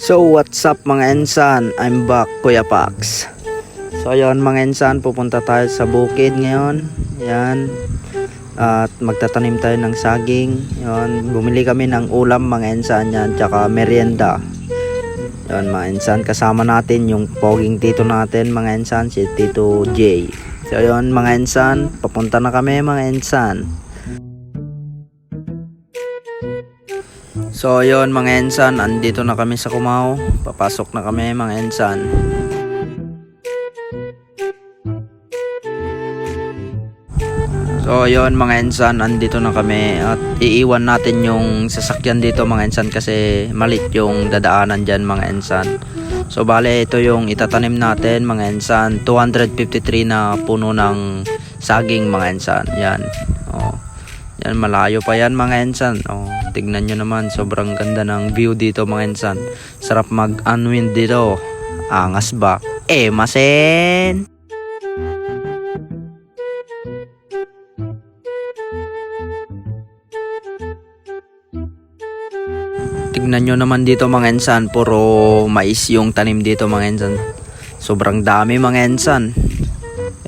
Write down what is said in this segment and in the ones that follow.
So what's up mga ensan, I'm back Kuya Pax. So ayun mga ensan, pupunta tayo sa bukid ngayon. Yan. At magtatanim tayo ng saging. Yan. Bumili kami ng ulam mga ensan yan, tsaka merienda. Yan mga ensan, kasama natin yung poging tito natin mga ensan, si Tito J. So ayun mga ensan, papunta na kami mga ensan. So ayun mga ensan, andito na kami sa Cumao. Papasok na kami mga ensan. So ayun mga ensan, andito na kami. At iiwan natin yung sasakyan dito mga ensan, kasi malit yung dadaanan dyan mga ensan. So bale ito yung itatanim natin mga ensan, 253 na puno ng saging mga ensan. Yan. Oh. Yan, malayo pa yan mga ensan. Oh, tignan nyo naman, sobrang ganda ng view dito mga ensan. Sarap mag-unwind dito. Angas ba? Masen! Tignan nyo naman dito mga ensan, puro mais yung tanim dito mga ensan. Sobrang dami mga ensan.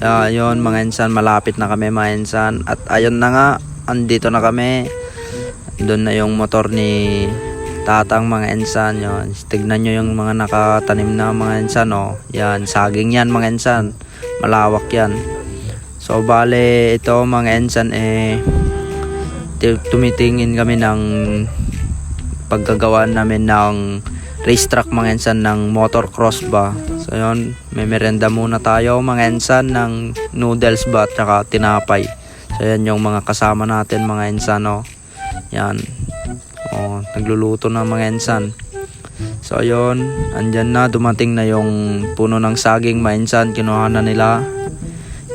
Ayun mga ensan, malapit na kami mga ensan. At ayun na nga, andito na kami. Doon na yung motor ni tatang mga ensan. Yun. Tignan nyo yung mga nakatanim na mga ensan. Oh. Yan, saging yan mga ensan. Malawak yan. So bale ito mga ensan, tumitingin kami ng paggagawa namin ng racetrack mga ensan, ng motocross ba. So yun, may merenda muna tayo mga ensan ng noodles ba at saka tinapay. So yan yung mga kasama natin mga ensan. Oh. Yan. Oh, nagluluto na mga ensan. So ayun, andyan na, dumating na yung puno ng saging mga ensan, kinuha na nila.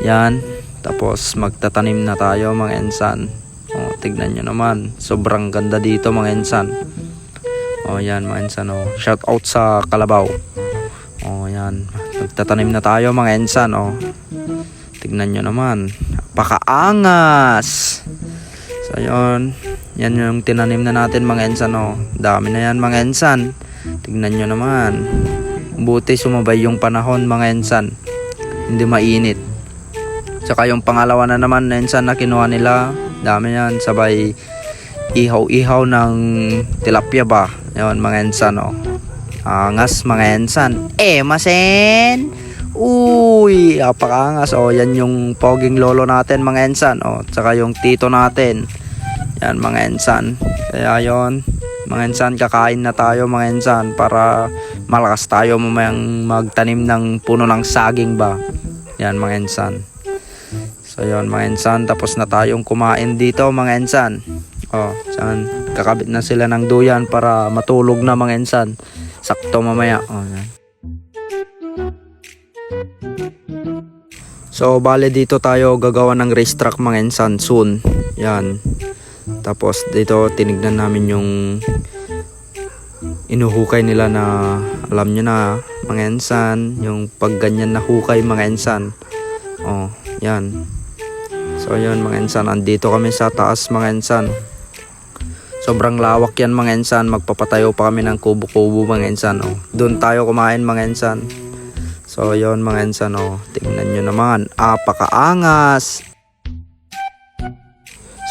Yan. Tapos magtatanim na tayo mga ensan. Oh, tignan nyo naman, sobrang ganda dito mga ensan. Oh yan mga ensan. Oh. Shout out sa Kalabaw. Oh yan, magtatanim na tayo mga ensan. Oh. Tignan nyo naman, pakaangas. So yun, yan yung tinanim na natin mga ensan. Oh. Dami na yan mga ensan. Tignan nyo naman, buti sumabay yung panahon mga ensan, hindi mainit. Tsaka yung pangalawa na naman na ensan na kinuha nila, dami yan, sabay ihaw-ihaw ng tilapia ba. Yun mga ensan. Oh. Angas mga ensan. Masen! Uy, apakaangas. Oh, yan yung poging lolo natin mga ensan. Oh, tsaka yung tito natin. Yan mga ensan. Kaya yon mga ensan, kakain na tayo mga ensan para malakas tayo mamayang magtanim ng puno ng saging ba. Yan mga ensan. So yon mga ensan, tapos na tayong kumain dito mga ensan. Oh, saan kakabit na sila ng duyan para matulog na mga ensan. Sakto mamaya. Oh, yan. So bale dito tayo gagawa ng racetrack mga ensan soon. Yan. Tapos dito tinignan namin yung inuhukay nila na, alam nyo na mga ensan, yung pag ganyan na hukay mga ensan. Oh, yan. So yun mga ensan, andito kami sa taas mga ensan. Sobrang lawak yan mga ensan, magpapatayo pa kami ng kubo-kubo mga ensan. Oh, doon tayo kumain mga ensan. So yun mga ensan. Oh, tingnan nyo naman, apakaangas.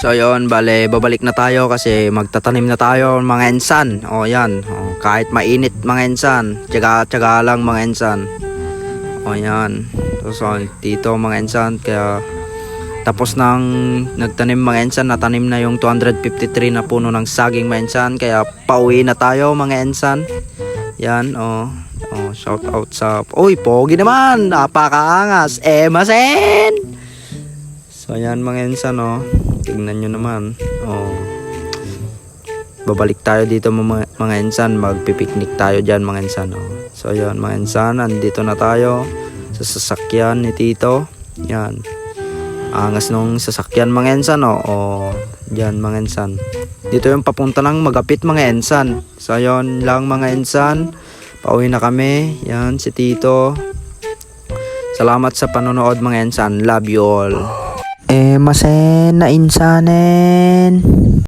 So yun, bale babalik na tayo kasi magtatanim na tayo mga ensan. O yan, kahit mainit mga ensan, tiyaga-tiyaga lang mga ensan. O yan, so dito mga ensan, kaya tapos nang nagtanim mga ensan, natanim na yung 253 na puno ng saging mga ensan, kaya pauwi na tayo mga ensan. Yan, shout out sa, uy pogi naman, napakaangas, masen. So yan mga ensan. Tingnan nyo naman. Babalik tayo dito mga ensan, magpipiknik tayo dyan mga ensan. So yun mga ensan, andito na tayo sa sasakyan ni Tito. Yan, angas nung sasakyan mga ensan. Dyan mga ensan, dito yung papunta ng Magapit mga ensan. So yun lang mga ensan, pauwi na kami. Yan si Tito. Salamat sa panonood mga ensan, love you all. Masen na insanen.